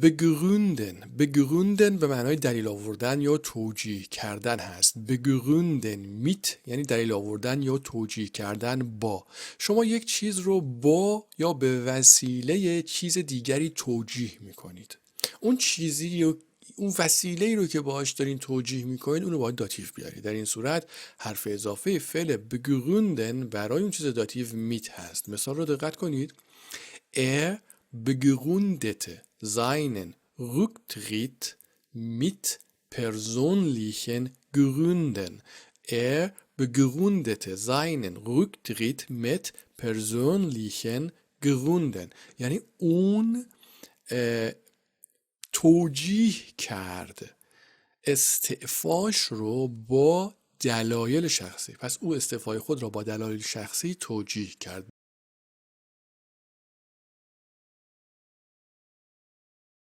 begründen به معنای دلیل آوردن یا توجیه کردن هست. begründen mit یعنی دلیل آوردن یا توجیه کردن با. شما یک چیز رو با یا به وسیله چیز دیگری توجیه میکنید. اون وسیله رو که باهاش دارین توجیه میکنید اون رو باید داتیو بیارید. در این صورت حرف اضافه فعل begründen برای اون چیز داتیو mit هست. مثال رو دقت کنید. begründete seinen Rücktritt mit persönlichen Gründen. begründete seinen Rücktritt mit persönlichen Gründen. یعنی اون توجیه کرد استعفاش رو با دلایل شخصی. پس او استعفای خود را با دلایل شخصی توجیه کرد.